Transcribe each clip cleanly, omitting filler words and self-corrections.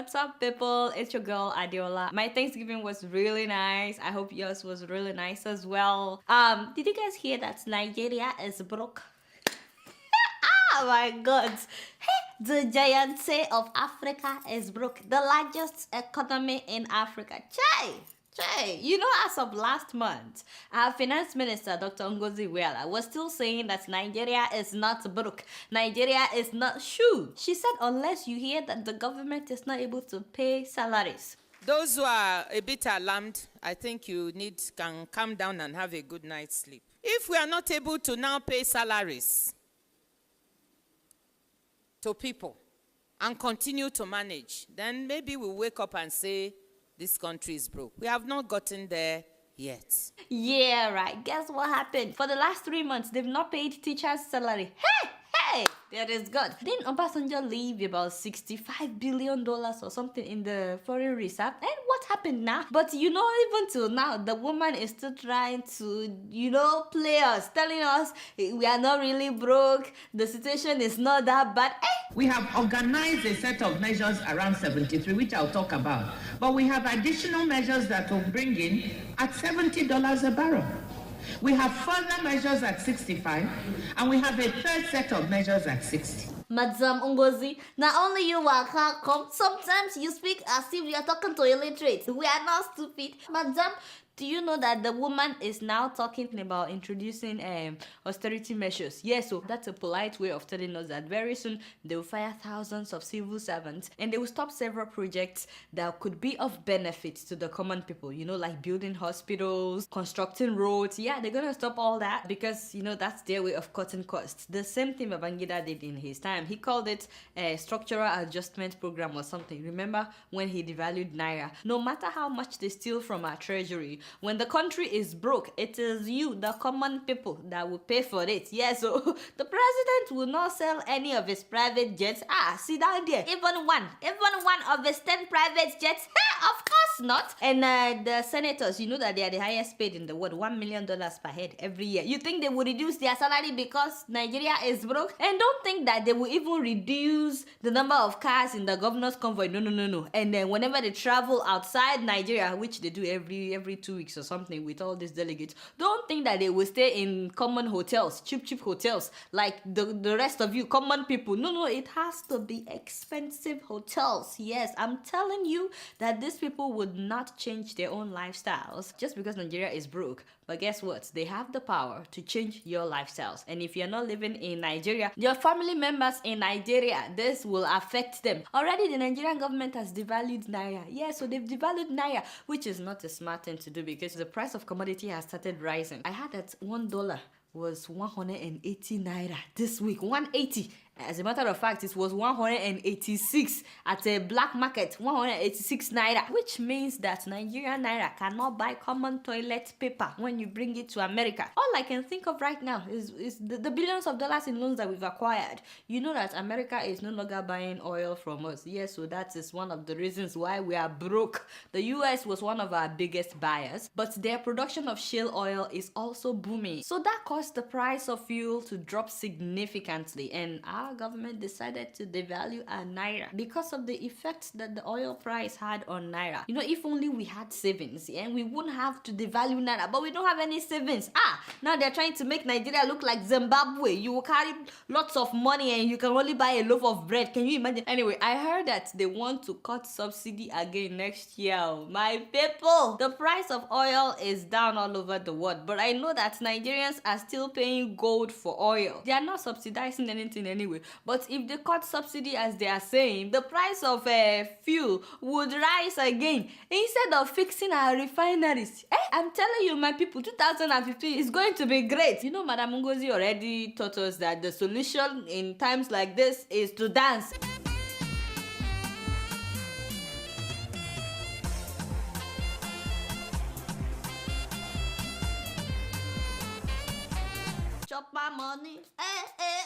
What's up, people? It's your girl Adeola. My Thanksgiving was really nice. I hope yours was really nice as well. Did you guys hear that Nigeria is broke? Oh my god. The giant of Africa is broke. The largest economy in Africa. Chai, you know, as of last month, our finance minister, Dr. Ngozi Iweala, was still saying that Nigeria is not broke. Nigeria is not shoe. She said, unless you hear that the government is not able to pay salaries. Those who are a bit alarmed, I think you can calm down and have a good night's sleep. If we are not able to now pay salaries to people and continue to manage, then maybe we'll wake up and say, this country is broke. We have not gotten there yet. Yeah, right. Guess what happened? For the last 3 months, they've not paid teachers' salary. Hey, that is good. Didn't Obasanjo leave about $65 billion or something in the foreign reserve? And what happened now? But you know, even till now, the woman is still trying to, play us, telling us we are not really broke, the situation is not that bad. We have organized a set of measures around 73, which I'll talk about. But we have additional measures that will bring in at $70 a barrel. We have further measures at 65, and we have a third set of measures at 60. Madam Ngozi, not only you can come, sometimes you speak as if you are talking to illiterate. We are not stupid. Madam, do you know that the woman is now talking about introducing austerity measures? Yes, so that's a polite way of telling us that very soon they will fire thousands of civil servants and they will stop several projects that could be of benefit to the common people, like building hospitals, constructing roads. Yeah, they're gonna stop all that because, that's their way of cutting costs. The same thing Babangida did in his time. He called it a structural adjustment program or something. Remember when he devalued Naira? No matter how much they steal from our treasury, when the country is broke, it is you, the common people, that will pay for it. Yeah, so the president will not sell any of his private jets. See down there. Even one of his 10 private jets. Of course not. And the senators, you know that they are the highest paid in the world, $1 million per head every year. You think they will reduce their salary because Nigeria is broke? And don't think that they will even reduce the number of cars in the governor's convoy. No. And then whenever they travel outside Nigeria, which they do every 2 weeks or something with all these delegates, don't think that they will stay in common hotels, cheap hotels, like the rest of you common people. No, it has to be expensive hotels. Yes, I'm telling you that these people would not change their own lifestyles just because Nigeria is broke. But guess what? They have the power to change your lifestyles. And if you're not living in Nigeria, your family members in Nigeria, this will affect them. Already the Nigerian government has devalued Naira. Yeah, so they've devalued Naira, which is not a smart thing to do because the price of commodity has started rising. I heard that $1 was 180 Naira this week. 180. As a matter of fact, it was 186 at a black market, 186 Naira, which means that Nigerian Naira cannot buy common toilet paper when you bring it to America. All I can think of right now is the billions of dollars in loans that we've acquired. You know that America is no longer buying oil from us. Yes, so that is one of the reasons why we are broke. The US was one of our biggest buyers, but their production of shale oil is also booming. So that caused the price of fuel to drop significantly, and our government decided to devalue our Naira because of the effect that the oil price had on Naira. If only we had savings, and we wouldn't have to devalue Naira, but we don't have any savings. Now they're trying to make Nigeria look like Zimbabwe. You will carry lots of money and you can only buy a loaf of bread. Can you imagine? Anyway, I heard that they want to cut subsidy again next year. My people, the price of oil is down all over the world, but I know that Nigerians are still paying gold for oil. They are not subsidizing anything anyway. But if they cut subsidy as they are saying, the price of fuel would rise again instead of fixing our refineries. I'm telling you, my people, 2015 is going to be great. Madam Ngozi already taught us that the solution in times like this is to dance. Chop my money.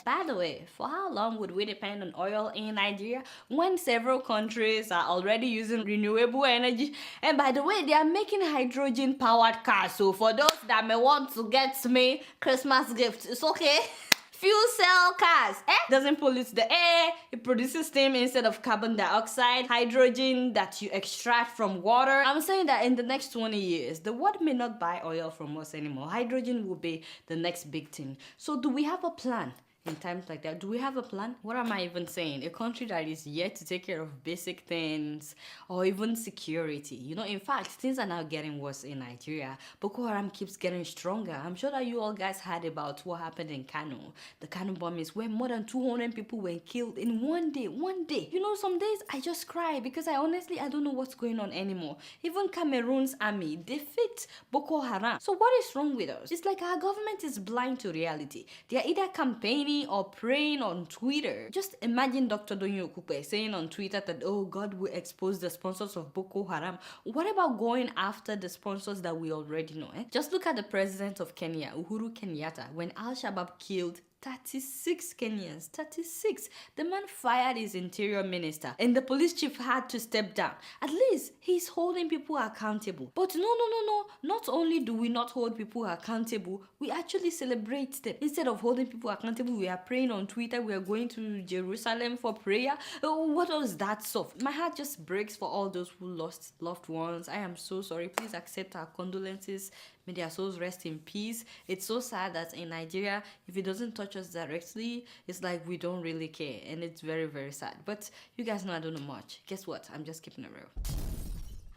By the way, for how long would we depend on oil in Nigeria when several countries are already using renewable energy? And by the way, they are making hydrogen powered cars. So for those that may want to get me Christmas gifts, it's okay. Fuel cell cars, doesn't pollute the air. It produces steam instead of carbon dioxide, hydrogen that you extract from water. I'm saying that in the next 20 years, the world may not buy oil from us anymore. Hydrogen will be the next big thing. So do we have a plan? In times like that, do we have a plan? What am I even saying? A country that is yet to take care of basic things or even security. You know, in fact, things are now getting worse in Nigeria. Boko Haram keeps getting stronger. I'm sure that you all guys heard about what happened in Kano. The Kano bombings where more than 200 people were killed in one day. You know, some days I just cry because I don't know what's going on anymore. Even Cameroon's army defeat Boko Haram. So what is wrong with us? It's like our government is blind to reality. They are either campaigning or praying on Twitter. Just imagine Dr. Donyo Okupe saying on Twitter that, oh, God will expose the sponsors of Boko Haram. What about going after the sponsors that we already know? Just look at the president of Kenya, Uhuru Kenyatta, when Al-Shabaab killed 36 Kenyans. 36. The man fired his interior minister and the police chief had to step down. At least he's holding people accountable. But no. Not only do we not hold people accountable, we actually celebrate them. Instead of holding people accountable, we are praying on Twitter. We are going to Jerusalem for prayer. What was that soft? My heart just breaks for all those who lost loved ones. I am so sorry. Please accept our condolences. May their souls rest in peace. It's so sad that in Nigeria, if it doesn't touch us directly, it's like we don't really care. And it's very, very sad. But you guys know I don't know much. Guess what? I'm just keeping it real.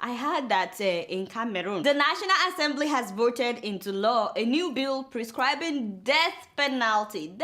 I heard that in Cameroon, the National Assembly has voted into law a new bill prescribing death penalty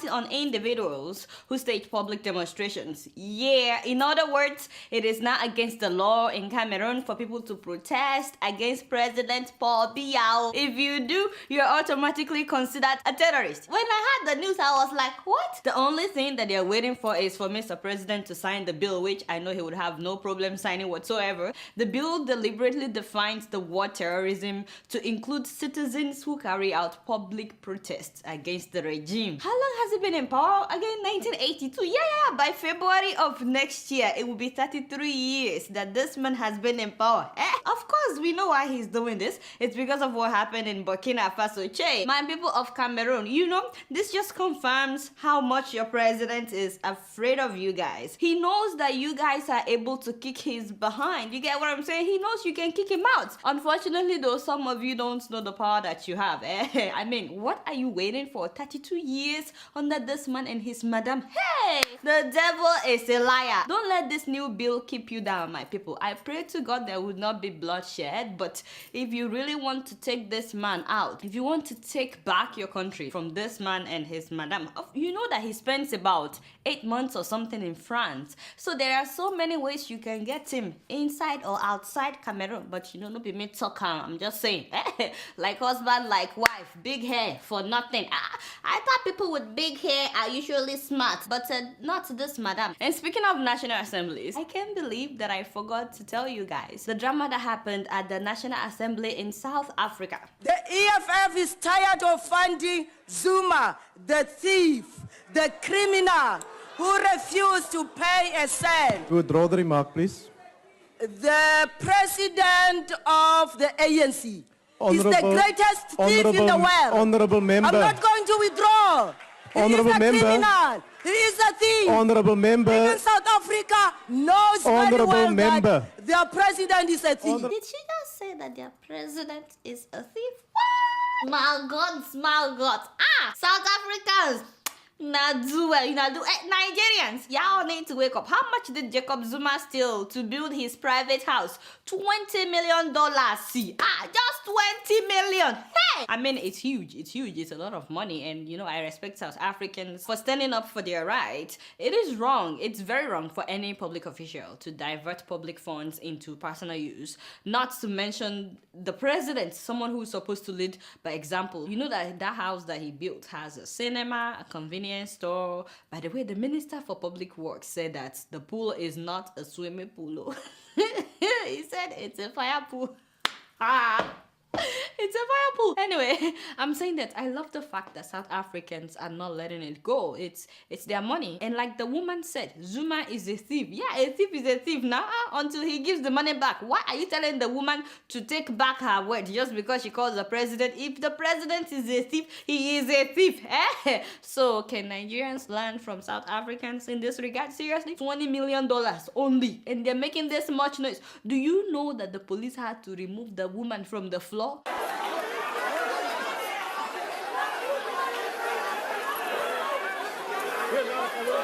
on individuals who stage public demonstrations. Yeah, in other words, it is now against the law in Cameroon for people to protest against President Paul Biya. If you do, you're automatically considered a terrorist. When I heard the news, I was like, what? The only thing that they're waiting for is for Mr. President to sign the bill, which I know he would have no problem signing whatsoever. The bill deliberately defines the word terrorism to include citizens who carry out public protests against the regime. How long has he been in power? Again, 1982. Yeah. By February of next year, it will be 33 years that this man has been in power. Of course, we know why he's doing this. It's because of what happened in Burkina Faso. My people of Cameroon, you know, this just confirms how much your president is afraid of you guys. He knows that you guys are able to kick his behind. You get what I'm saying? He knows you can kick him out. Unfortunately, though, some of you don't know the power that you have. I mean, what are you waiting for? 32 years under this man and his madam. Hey! The devil is a liar. Don't let this new bill keep you down, my people. I pray to God there would not be bloodshed, but if you really want to take this man out, if you want to take back your country from this man and his madam, you know that he spends about 8 months or something in France. So there are so many ways you can get him inside or outside Cameroon, but you know, no be me talk. I'm just saying, like husband, like wife, big hair for nothing. I thought people with big hair are usually smart, but not this madam. And speaking of National Assemblies, I can't believe that I forgot to tell you guys the drama that happened at the National Assembly in South Africa. The EFF is tired of funding Zuma, the thief, the criminal who refused to pay a cent. Withdraw the remark, please. The president of the ANC is the greatest thief in the world. Honorable member. I'm not going to withdraw. Honorable he is a member. criminal. He is a thief. Honorable member. Even South Africa knows Honorable very well member. that their president is a thief. Did she just say that their president is a thief? What? My God. South Africans. Nigerians, y'all need to wake up. How much did Jacob Zuma steal to build his private house? $20 million. See, just 20 million. Hey, I mean, it's huge. It's a lot of money, and you know, I respect South Africans for standing up for their rights. It is wrong. It's very wrong for any public official to divert public funds into personal use. Not to mention the president, someone who's supposed to lead by example. You know that house that he built has a cinema, a convenience store. By the way, the Minister for Public Works said that the pool is not a swimming pool. He said it's a fire pool. It's a fire pool. Anyway, I'm saying that I love the fact that South Africans are not letting it go. It's their money. And like the woman said, Zuma is a thief. Yeah, a thief is a thief now until he gives the money back. Why are you telling the woman to take back her word just because she calls the president? If the president is a thief, he is a thief. So can Nigerians learn from South Africans in this regard? Seriously? $20 million only. And they're making this much noise. Do you know that the police had to remove the woman from the floor?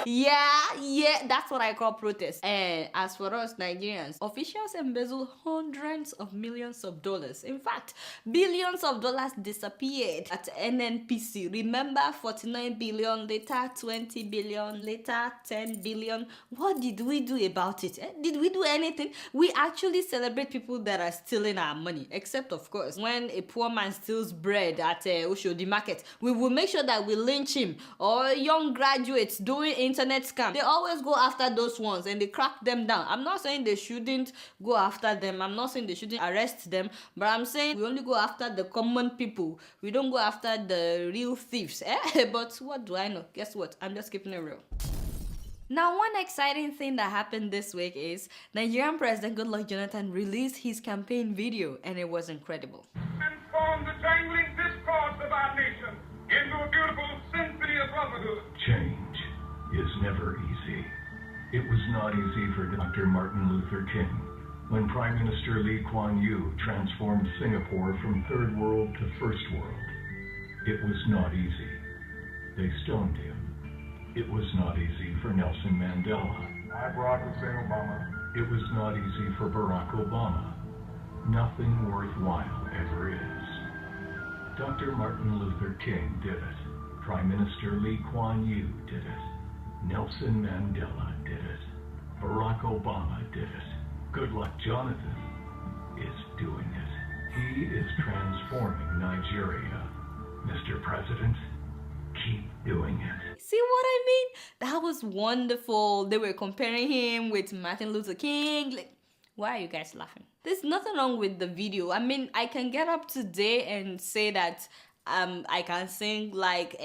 Yeah, that's what I call protest. And as for us Nigerians, officials embezzle hundreds of millions of dollars. In fact, billions of dollars disappeared at NNPC. Remember, 49 billion, later 20 billion, later 10 billion. What did we do about it? Did we do anything? We actually celebrate people that are stealing our money, except of course when a poor man steals bread at Oshodi market. We will make sure that we lynch him, or young graduates doing internet scam. They always go after those ones and they crack them down. I'm not saying they shouldn't go after them. I'm not saying they shouldn't arrest them. But I'm saying we only go after the common people. We don't go after the real thieves. But what do I know? Guess what? I'm just keeping it real. Now, one exciting thing that happened this week is Nigerian President Goodluck Jonathan released his campaign video, and it was incredible. Transform the jangling discords of our nation into a beautiful symphony of brotherhood. Change is never easy. It was not easy for Dr. Martin Luther King when Prime Minister Lee Kuan Yew transformed Singapore from third world to first world. It was not easy. They stoned him. It was not easy for Nelson Mandela. I, Barack Hussein Obama. It was not easy for Barack Obama. Nothing worthwhile ever is. Dr. Martin Luther King did it. Prime Minister Lee Kuan Yew did it. Nelson Mandela did it. Barack Obama did it. Goodluck Jonathan is doing it. He is transforming Nigeria. Mr. President, keep doing it. See what I mean? That was wonderful. They were comparing him with Martin Luther King. Like, why are you guys laughing? There's nothing wrong with the video. I mean, I can get up today and say that I can sing like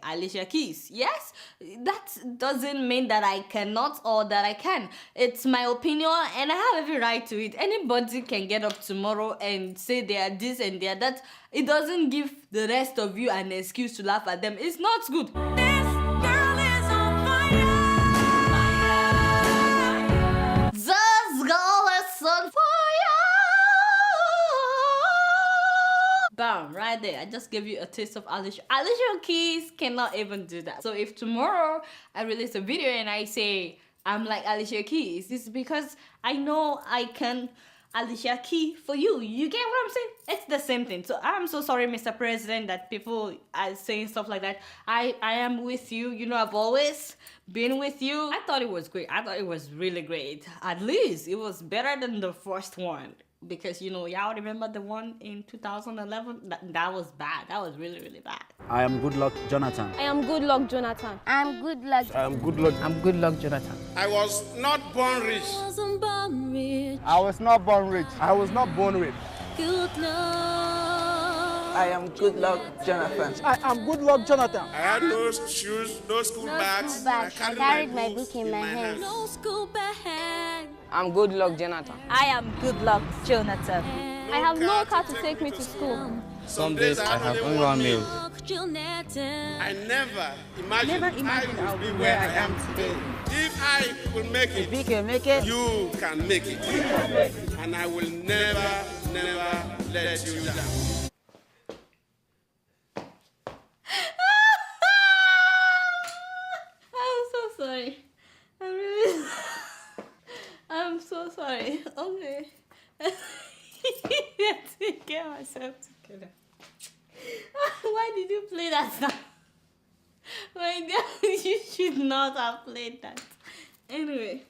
Alicia Keys. Yes, that doesn't mean that I cannot or that I can. It's my opinion and I have every right to it. Anybody can get up tomorrow and say they are this and they are that. It doesn't give the rest of you an excuse to laugh at them. It's not good. This girl is on fire. This girl is on fire. Bam, right there. I just gave you a taste of Alicia. Alicia Keys cannot even do that. So if tomorrow I release a video and I say I'm like Alicia Keys, it's because I know I can Alicia Key for you. You get what I'm saying? It's the same thing. So I'm so sorry, Mr. President, that people are saying stuff like that. I am with you. You know, I've always been with you. I thought it was great. I thought it was really great. At least it was better than the first one. Because, you know, y'all remember the one in 2011? That was bad. That was really, really bad. I am Goodluck Jonathan. I am Goodluck Jonathan. I'm Goodluck. I am Goodluck. I'm Goodluck Jonathan. I was not born rich. I was not born rich. I was not born rich. I am Goodluck Jonathan. I am Goodluck Jonathan. I had no shoes, no school bags. I carried my book in my hand. I'm Goodluck Jonathan. I am Goodluck Jonathan. I have no car to take me to school. Some days I have only one meal. I never imagined I would be where I am today. If I will make it, If we can make it, you can make it. And I will never, never let you down. I'm so sorry. I'm really... I'm so sorry. Okay. I have to get myself together. Why did you play that song? My God, you should not have played that. Anyway.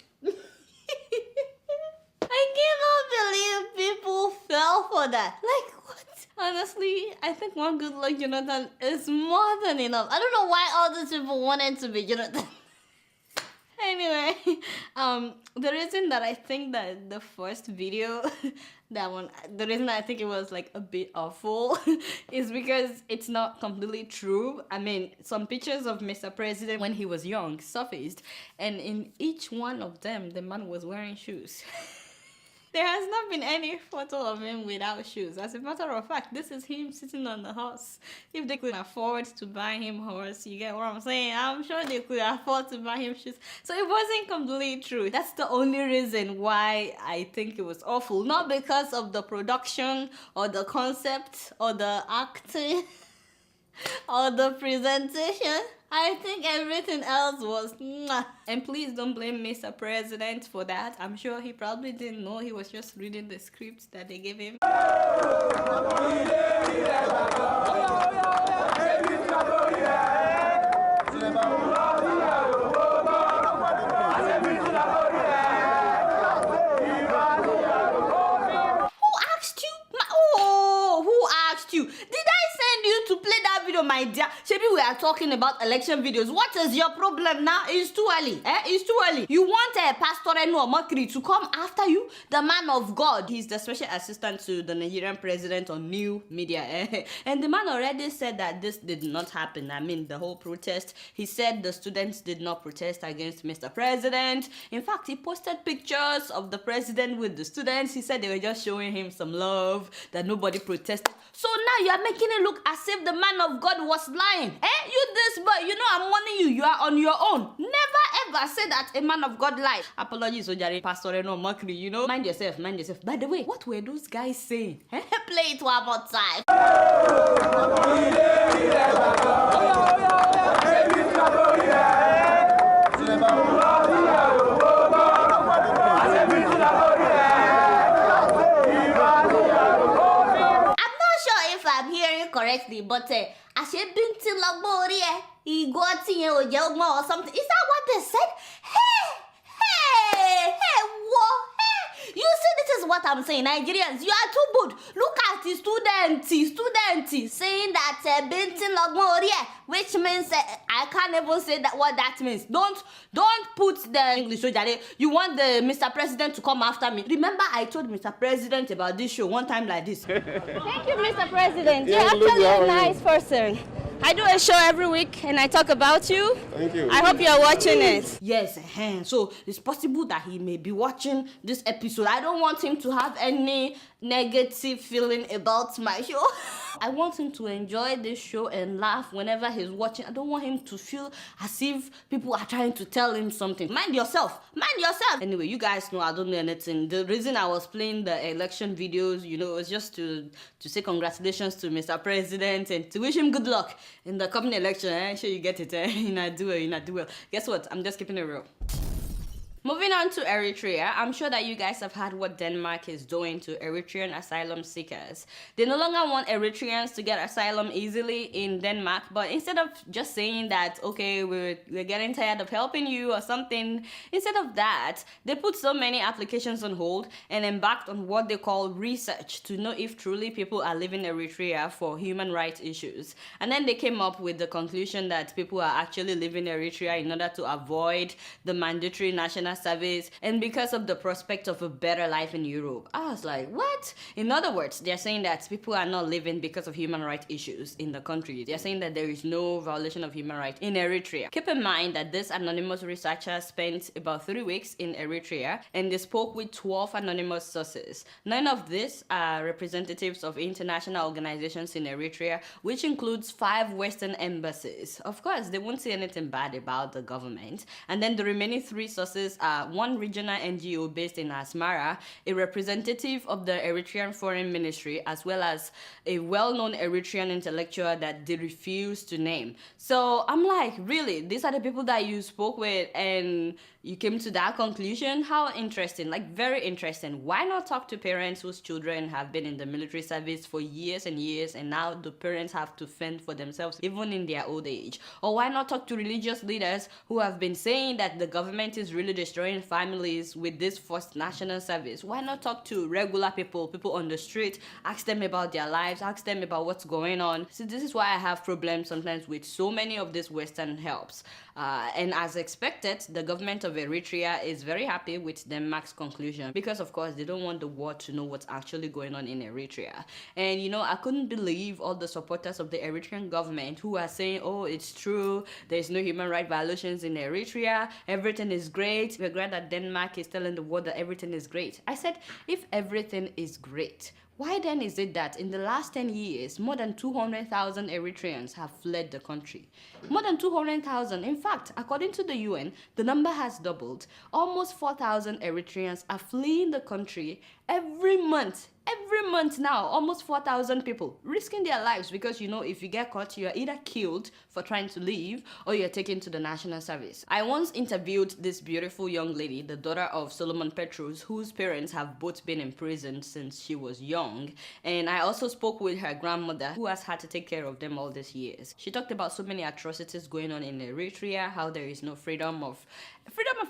I cannot believe people fell for that. Like, what? Honestly, I think one Goodluck Jonathan is more than enough. I don't know why all these people wanted to be Jonathan. Anyway. Anyway, the reason that I think that the first video, the reason I think it was like a bit awful is because it's not completely true. I mean, some pictures of Mr. President when he was young surfaced, and in each one of them, the man was wearing shoes. There has not been any photo of him without shoes. As a matter of fact, this is him sitting on the horse. If they could afford to buy him horse, you get what I'm saying? I'm sure they could afford to buy him shoes. So it wasn't completely true. That's the only reason why I think it was awful. Not because of the production or the concept or the acting or the presentation. I think everything else was mwah. And please don't blame Mr. President for that. I'm sure he probably didn't know. He was just reading the script that they gave him. My dear, maybe we are talking about election videos. What is your problem now? It's too early. It's too early. You want a Pastor Enu Makri to come after you? The man of God. He's the special assistant to the Nigerian president on new media. And the man already said that this did not happen. I mean, the whole protest. He said the students did not protest against Mr. President. In fact, he posted pictures of the president with the students. He said they were just showing him some love, that nobody protested. So now you are making it look as if the man of God was lying. You this boy, you know I'm warning you. You are on your own. Never ever say that a man of God lied. Apologies, Ojari, Pastor Eno Makri, you know. Mind yourself, mind yourself. By the way, what were those guys saying? Play it one more time. Correctly, but as you been to Laboria, he got in or something. Is that what they said? Hey, what? Hey, you see, this is what I'm saying. Nigerians, you are too good. Look at the students saying that Bintin Laboria, which means I can't even say that what that means. Don't put the English. You want the Mr. President to come after me. Remember, I told Mr. President about this show one time like this. Thank you, Mr. President. You're actually a nice person. I do a show every week and I talk about you. Thank you. I hope you're watching it. Yes, so it's possible that he may be watching this episode. I don't want him to have any negative feeling about my show. I want him to enjoy this show and laugh whenever he's watching. I don't want him to feel as if people are trying to tell him something. Mind yourself. Anyway, you guys know I don't know anything. The reason I was playing the election videos, you know, was just to say congratulations to Mr. President and to wish him good luck in the coming election. I'm sure you get it. You not do well. Guess what? I'm just keeping it real. Moving on to Eritrea, I'm sure that you guys have heard what Denmark is doing to Eritrean asylum seekers. They no longer want Eritreans to get asylum easily in Denmark, but instead of just saying that, okay, we're getting tired of helping you or something, instead of that, they put so many applications on hold and embarked on what they call research to know if truly people are leaving Eritrea for human rights issues. And then they came up with the conclusion that people are actually leaving Eritrea in order to avoid the mandatory national service and because of the prospect of a better life in Europe. I was like, what? In other words, they're saying that people are not living because of human rights issues in the country. They're saying that there is no violation of human rights in Eritrea. Keep in mind that this anonymous researcher spent about 3 weeks in Eritrea and they spoke with 12 anonymous sources. 9 of these are representatives of international organizations in Eritrea, which includes 5 Western embassies. Of course, they won't say anything bad about the government. And then the remaining 3 sources are one regional NGO based in Asmara, a representative of the Eritrean Foreign Ministry, as well as a well-known Eritrean intellectual that they refuse to name. So I'm like, really? These are the people that you spoke with and you came to that conclusion? How interesting, like very interesting. Why not talk to parents whose children have been in the military service for years and years and now the parents have to fend for themselves even in their old age? Or why not talk to religious leaders who have been saying that the government is really destroying families with this forced national service? Why not talk to regular people on the street, ask them about their lives, ask them about what's going on? So this is why I have problems sometimes with so many of these Western helps. And as expected, the government of of Eritrea is very happy with Denmark's conclusion because, of course, they don't want the world to know what's actually going on in Eritrea. And, you know, I couldn't believe all the supporters of the Eritrean government who are saying, oh, it's true, there's no human rights violations in Eritrea, everything is great. We're glad that Denmark is telling the world that everything is great. I said, if everything is great, why then is it that in the last 10 years, more than 200,000 Eritreans have fled the country? More than 200,000. In fact, according to the UN, the number has doubled. Almost 4,000 Eritreans are fleeing the country every month. Every month now, almost 4,000 people risking their lives because, you know, if you get caught, you're either killed for trying to leave or you're taken to the national service. I once interviewed this beautiful young lady, the daughter of Solomon Petrus, whose parents have both been imprisoned since she was young. And I also spoke with her grandmother, who has had to take care of them all these years. She talked about so many atrocities going on in Eritrea, how there is no freedom of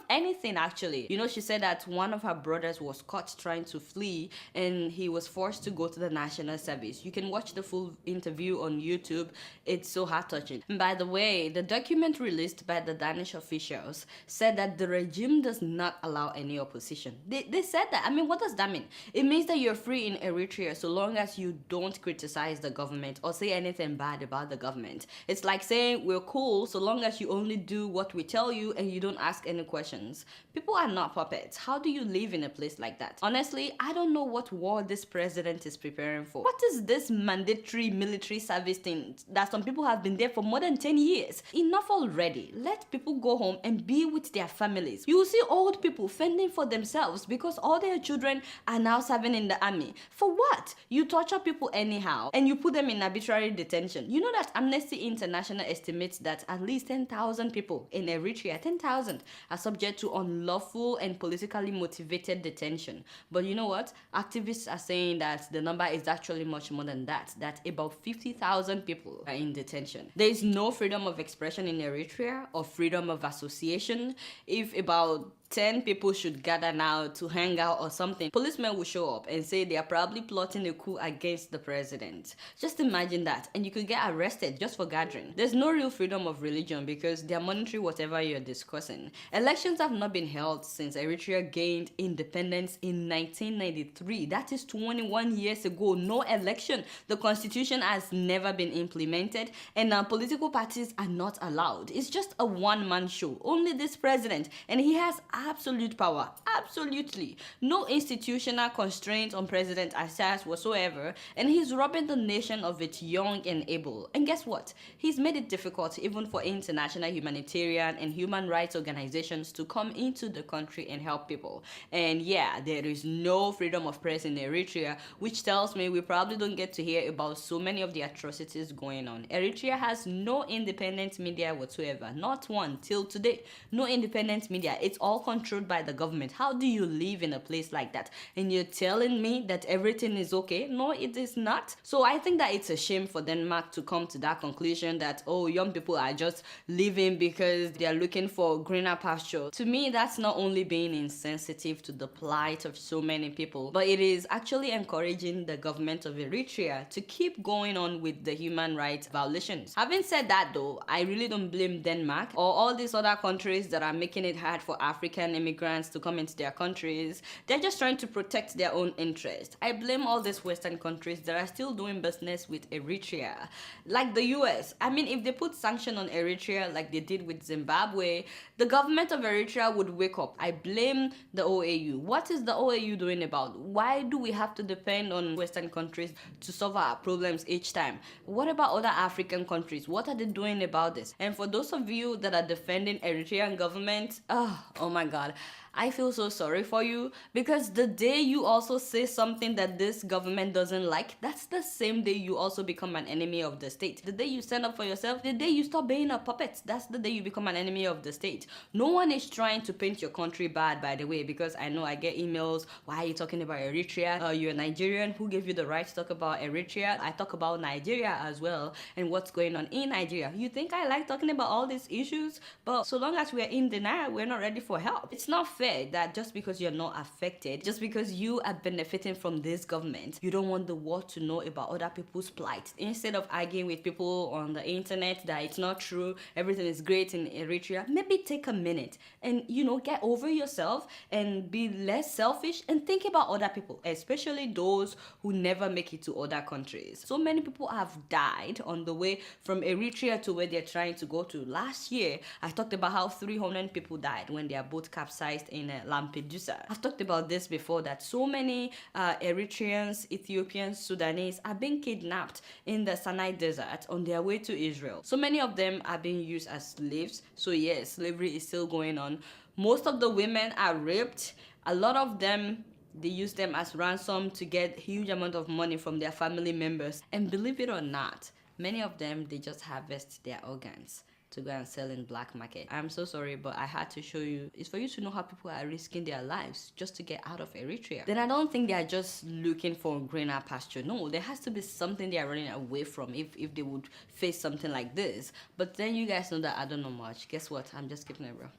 anything, actually. You know, she said that one of her brothers was caught trying to flee and he was forced to go to the national service. You can watch the full interview on YouTube. It's so heart-touching. And by the way, the document released by the Danish officials said that the regime does not allow any opposition. They said that. I mean, what does that mean? It means that you're free in Eritrea so long as you don't criticize the government or say anything bad about the government. It's like saying we're cool so long as you only do what we tell you and you don't ask any questions. People are not puppets. How do you live in a place like that? Honestly, I don't know what war this president is preparing for. What is this mandatory military service thing that some people have been there for more than 10 years? Enough already. Let people go home and be with their families. You will see old people fending for themselves because all their children are now serving in the army. For what? You torture people anyhow and you put them in arbitrary detention. You know that Amnesty International estimates that at least 10,000 people in Eritrea, 10,000, are subject to unlawful and politically motivated detention. But you know what? Activists are saying that the number is actually much more than that about 50,000 people are in detention. There is no freedom of expression in Eritrea or freedom of association. If about 10 people should gather now to hang out or something, policemen will show up and say they are probably plotting a coup against the president. Just imagine that, and you could get arrested just for gathering. There's no real freedom of religion because they are monitoring whatever you're discussing. Elections have not been held since Eritrea gained independence in 1993. That is 21 years ago. No election. The constitution has never been implemented, and now political parties are not allowed. It's just a one-man show. Only this president, and he has absolute power. Absolutely. No institutional constraints on President Assad whatsoever, and he's robbing the nation of its young and able. And guess what? He's made it difficult even for international humanitarian and human rights organizations to come into the country and help people. And yeah, there is no freedom of press in Eritrea, which tells me we probably don't get to hear about so many of the atrocities going on. Eritrea has no independent media whatsoever. Not one till today. No independent media. It's all controlled by the government. How do you live in a place like that? And you're telling me that everything is okay? No, it is not. So I think that it's a shame for Denmark to come to that conclusion that, oh, young people are just living because they're looking for greener pasture. To me, that's not only being insensitive to the plight of so many people, but it is actually encouraging the government of Eritrea to keep going on with the human rights violations. Having said that though, I really don't blame Denmark or all these other countries that are making it hard for African immigrants to come into their countries. They're just trying to protect their own interest. I blame all these Western countries that are still doing business with Eritrea. Like the US. I mean, if they put sanction on Eritrea like they did with Zimbabwe, the government of Eritrea would wake up. I blame the OAU. What is the OAU doing about? Why do we have to depend on Western countries to solve our problems each time? What about other African countries? What are they doing about this? And for those of you that are defending Eritrean government, oh my God, I feel so sorry for you, because the day you also say something that this government doesn't like, that's the same day you also become an enemy of the state. The day you stand up for yourself, the day you stop being a puppet, that's the day you become an enemy of the state. No one is trying to paint your country bad, by the way, because I know I get emails, why are you talking about Eritrea? You're Nigerian, who gave you the right to talk about Eritrea? I talk about Nigeria as well, and what's going on in Nigeria. You think I like talking about all these issues? But so long as we're in denial, we're not ready for help. It's not fair fair that just because you're not affected, just because you are benefiting from this government, you don't want the world to know about other people's plight. Instead of arguing with people on the internet that it's not true, everything is great in Eritrea, maybe take a minute and, get over yourself and be less selfish and think about other people, especially those who never make it to other countries. So many people have died on the way from Eritrea to where they're trying to go to. Last year, I talked about how 300 people died when their boat capsized in Lampedusa. I've talked about this before, that so many Eritreans, Ethiopians, Sudanese are being kidnapped in the Sinai Desert on their way to Israel. So many of them are being used as slaves. So yes, slavery is still going on. Most of the women are raped. A lot of them, they use them as ransom to get huge amount of money from their family members. And believe it or not, many of them, they just harvest their organs to go and sell in black market. I'm so sorry, but I had to show you. It's for you to know how people are risking their lives just to get out of Eritrea. Then I don't think they are just looking for greener pasture. No, there has to be something they are running away from if they would face something like this. But then you guys know that I don't know much. Guess what? I'm just keeping it real.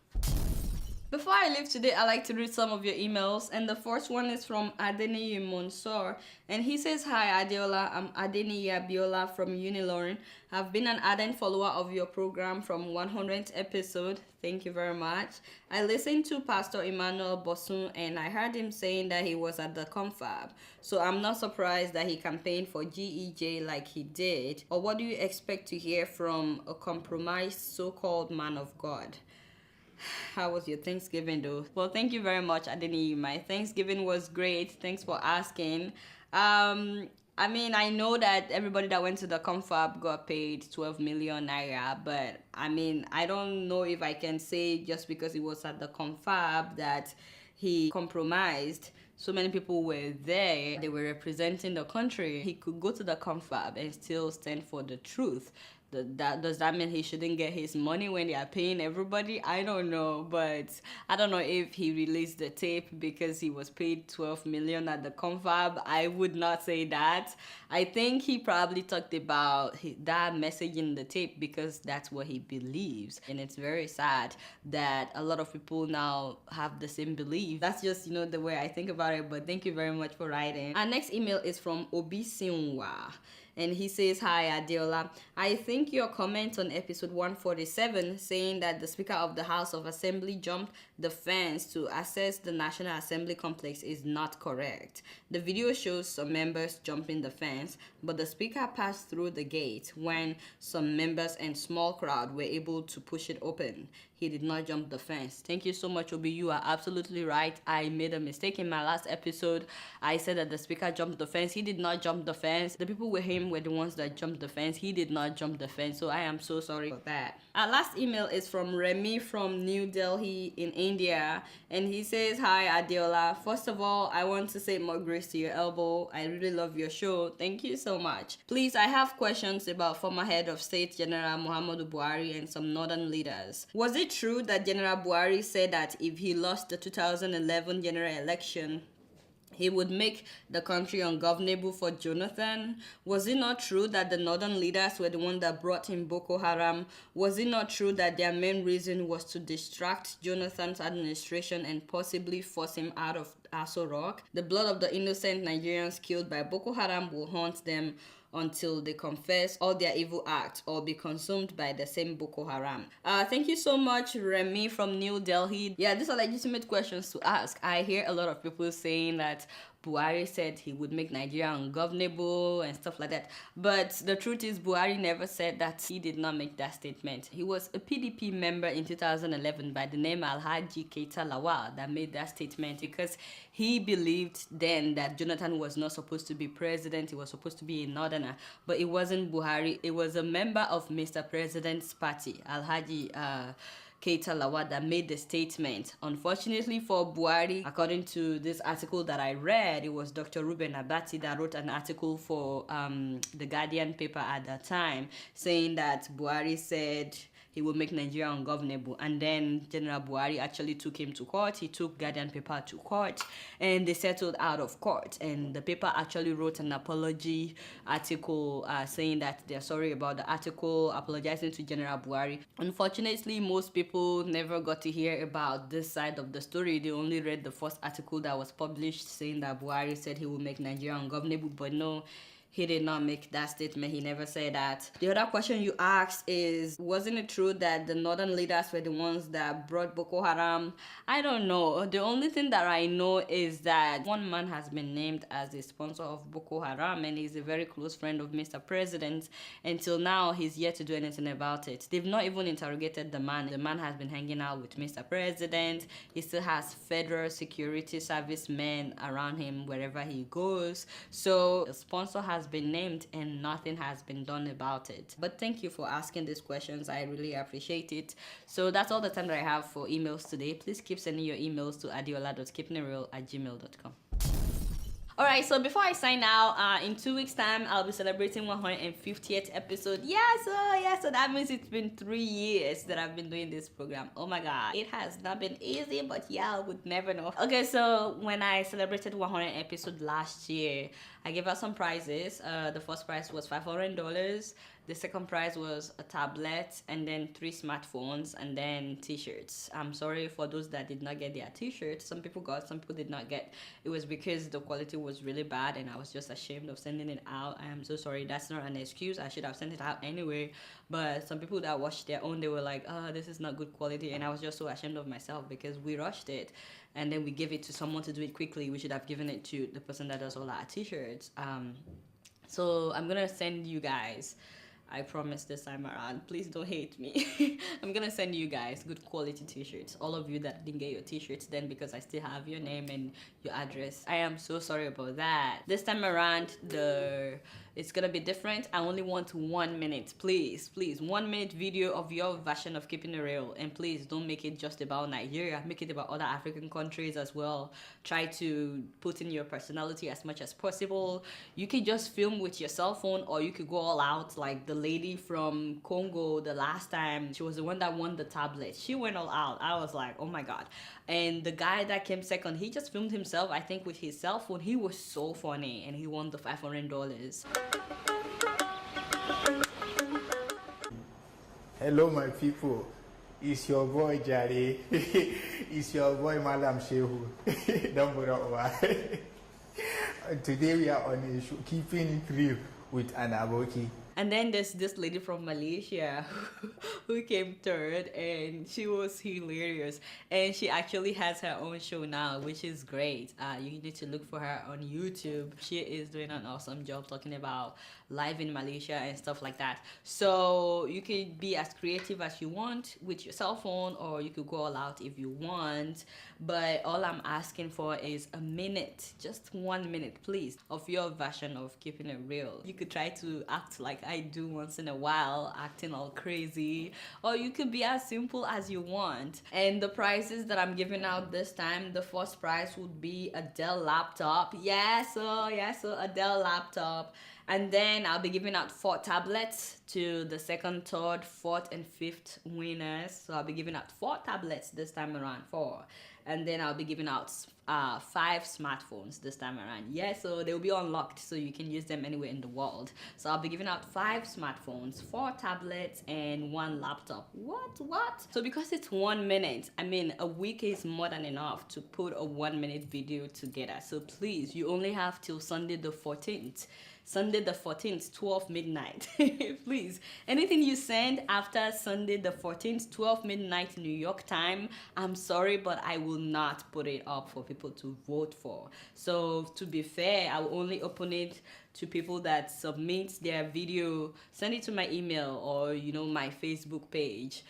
Before I leave today, I like to read some of your emails, and the first one is from Adeniyi Monsor, and he says, "Hi Adeola, I'm Adeniyi Abiola from Unilorin. I've been an ardent follower of your program from 100th episode. Thank you very much. I listened to Pastor Emmanuel Bosun, and I heard him saying that he was at the confab. So I'm not surprised that he campaigned for GEJ like he did. Or what do you expect to hear from a compromised so-called man of God?" How was your Thanksgiving though? Well, thank you very much, Adeni. My Thanksgiving was great. Thanks for asking. I mean, I know that everybody that went to the confab got paid 12 million naira, but I mean, I don't know if I can say just because he was at the confab that he compromised. So many people were there. They were representing the country. He could go to the confab and still stand for the truth. Does that mean he shouldn't get his money when they are paying everybody? I don't know, but I don't know if he released the tape because he was paid 12 million at the confab. I would not say that. I think he probably talked about that message in the tape because that's what he believes. And it's very sad that a lot of people now have the same belief. That's just, the way I think about it, but thank you very much for writing. Our next email is from Obi Sinwa. And he says, "Hi Adeola, I think your comment on episode 147 saying that the Speaker of the House of Assembly jumped the fence to access the National Assembly complex is not correct. The video shows some members jumping the fence, but the Speaker passed through the gate when some members and small crowd were able to push it open. He did not jump the fence." Thank you so much, Obi. You are absolutely right. I made a mistake in my last episode. I said that the Speaker jumped the fence. He did not jump the fence. The people with him were the ones that jumped the fence. He did not jump the fence. So I am so sorry for that. Our last email is from Remy from New Delhi in India. And he says, "Hi Adeola. First of all, I want to say more grace to your elbow. I really love your show. Thank you so much. Please, I have questions about former head of state General Muhammadu Buhari and some northern leaders. Was it true that General Buhari said that if he lost the 2011 general election, he would make the country ungovernable for Jonathan? Was it not true that the northern leaders were the ones that brought in Boko Haram? Was it not true that their main reason was to distract Jonathan's administration and possibly force him out of Aso Rock? The blood of the innocent Nigerians killed by Boko Haram will haunt them until they confess all their evil acts or be consumed by the same Boko Haram." Thank you so much, Remy from New Delhi. Yeah, these are legitimate questions to ask. I hear a lot of people saying that Buhari said he would make Nigeria ungovernable and stuff like that. But the truth is, Buhari never said that. He did not make that statement. He was a PDP member in 2011 by the name Alhaji Keita Lawal that made that statement because he believed then that Jonathan was not supposed to be president. He was supposed to be a northerner. But it wasn't Buhari. It was a member of Mr. President's party, Alhaji Keita Lawal, that made the statement. Unfortunately for Buhari, according to this article that I read, it was Dr. Ruben Abati that wrote an article for the Guardian paper at that time saying that Buhari said he will make Nigeria ungovernable. And then General Buhari actually took him to court. He took Guardian paper to court, and they settled out of court. And the paper actually wrote an apology article saying that they're sorry about the article, apologizing to General Buhari. Unfortunately, most people never got to hear about this side of the story. They only read the first article that was published saying that Buhari said he will make Nigeria ungovernable, but no, he did not make that statement. He never said that. The other question you asked is, wasn't it true that the northern leaders were the ones that brought Boko Haram? I don't know. The only thing that I know is that one man has been named as the sponsor of Boko Haram, and he's a very close friend of Mr. President. Until now, he's yet to do anything about it. They've not even interrogated the man. The man has been hanging out with Mr. President. He still has federal security service men around him wherever he goes. So the sponsor has been named and nothing has been done about it. But thank you for asking these questions. I really appreciate it. So that's all the time that I have for emails today. Please keep sending your emails to adeola.keepingitreal@gmail.com. Alright, so before I sign out, in 2 weeks time I'll be celebrating 150th episode. So that means it's been 3 years that I've been doing this program. Oh my god, it has not been easy, but yeah, I would never know. Okay, so when I celebrated 100 episode last year, I gave out some prizes. The first prize was $500. The second prize was a tablet, and then 3 smartphones, and then t-shirts. I'm sorry for those that did not get their t-shirts. Some people got, some people did not get. It was because the quality was really bad and I was just ashamed of sending it out. I am so sorry. That's not an excuse. I should have sent it out anyway. But some people that watched their own, they were like, oh, this is not good quality. And I was just so ashamed of myself because we rushed it. And then we gave it to someone to do it quickly. We should have given it to the person that does all our t-shirts. So I'm gonna send you guys, I promise this time around, please don't hate me. I'm gonna send you guys good quality t-shirts. All of you that didn't get your t-shirts then because I still have your name and your address. I am so sorry about that. This time around, it's gonna be different. I only want 1 minute, please 1 minute video of your version of Keeping It Real. And please don't make it just about Nigeria, make it about other African countries as well. Try to put in your personality as much as possible. You can just film with your cell phone, or you could go all out like the lady from Congo the last time. She was the one that won the tablet. She went all out. I was like, oh my god. And the guy that came second, he just filmed himself, I think, with his cell phone. He was so funny, and he won the $500. Hello, my people. It's your boy Jari. It's your boy Madam Shehu. Don't bother why. Today we are on a show, Keeping It Real with Anaboki. And then there's this lady from Malaysia who came third, and she was hilarious. And she actually has her own show now, which is great. You need to look for her on YouTube. She is doing an awesome job talking about life in Malaysia and stuff like that. So you can be as creative as you want with your cell phone, or you could go all out if you want. But all I'm asking for is a minute, just 1 minute, please, of your version of Keeping It Real. You could try to act like I do once in a while, acting all crazy, or you could be as simple as you want. And the prizes that I'm giving out this time, the first prize would be a Dell laptop. So a Dell laptop. And then I'll be giving out 4 tablets to the second, third, fourth, and fifth winners. So I'll be giving out 4 tablets this time around, 4. And then I'll be giving out 5 smartphones this time around. So they'll be unlocked, so you can use them anywhere in the world. So I'll be giving out 5 smartphones, 4 tablets, and 1 laptop. What? So because it's 1 minute, I mean, a week is more than enough to put a 1 minute video together. So please, you only have till Sunday the 14th. Sunday the 14th, 12 midnight. Please, anything you send after Sunday the 14th, 12 midnight New York time, I'm sorry, but I will not put it up for people to vote for. So to be fair, I will only open it to people that submit their video. Send it to my email or my Facebook page.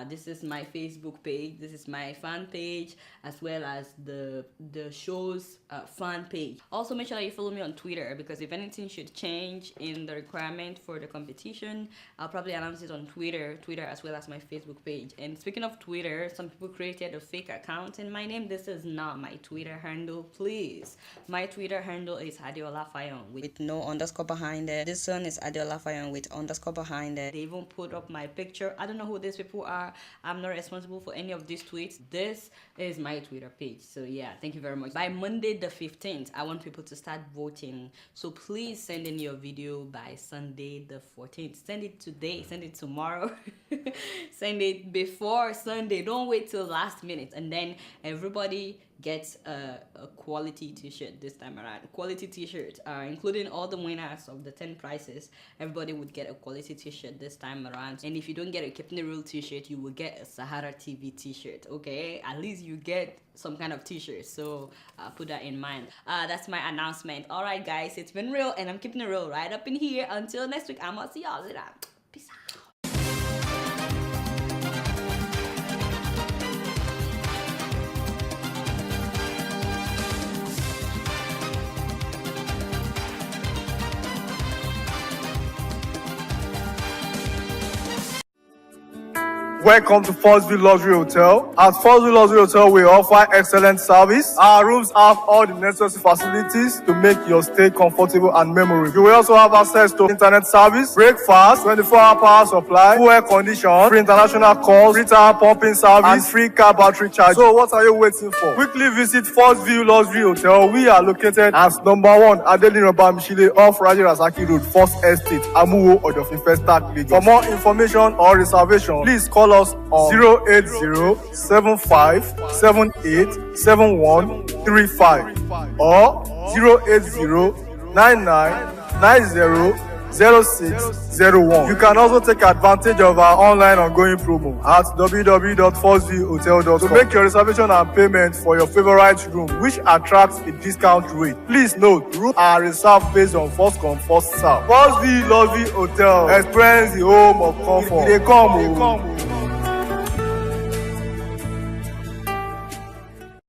This is my Facebook page, this is my fan page, as well as the show's fan page. Also make sure that you follow me on Twitter, because if anything should change in the requirement for the competition, I'll probably announce it on Twitter as well as my Facebook page. And speaking of Twitter, some people created a fake account in my name. This is not my Twitter handle, please. My Twitter handle is Adeola Fayon with no underscore behind it. This one is Adeola Fayon with underscore behind it. They even put up my picture. I don't know who these people are. I'm not responsible for any of these tweets. This is my Twitter page. So yeah, thank you very much. By Monday the 15th, I want people to start voting. So please send in your video by Sunday the 14th. Send it today. Send it tomorrow. Send it before Sunday. Don't wait till last minute. And then everybody gets a quality t-shirt this time around. Quality t-shirt, including all the winners of the 10 prizes. Everybody would get a quality t-shirt this time around. And if you don't get a Keeping It Real t-shirt, you will get a Sahara TV t-shirt. Okay, at least you get some kind of t-shirt. So put that in mind. That's my announcement. All right, guys, it's been real, and I'm keeping it real right up in here. Until next week, I'm gonna see y'all later. Peace out. Welcome to Forstview Luxury Hotel. At Forstview Luxury Hotel, we offer excellent service. Our rooms have all the necessary facilities to make your stay comfortable and memorable. You will also have access to internet service, breakfast, 24-hour power supply, full air condition, free international calls, free tire pumping service, and free car battery charge. So what are you waiting for? Quickly visit Forstview Luxury Hotel. We are located at number 1 Adeola Mishile off Raji Rasaki Road, First Estate, Amuwo, Odofin Festac, Lagos. For more information or reservation, please call us on 08075787135 or 08099900601. You can also take advantage of our online ongoing promo at www.forceviewhotel.com to make your reservation and payment for your favorite room, which attracts a discount rate. Please note, rooms are reserved based on first come, first serve. Forstview Luxury Hotel. Experience the home of comfort. They come.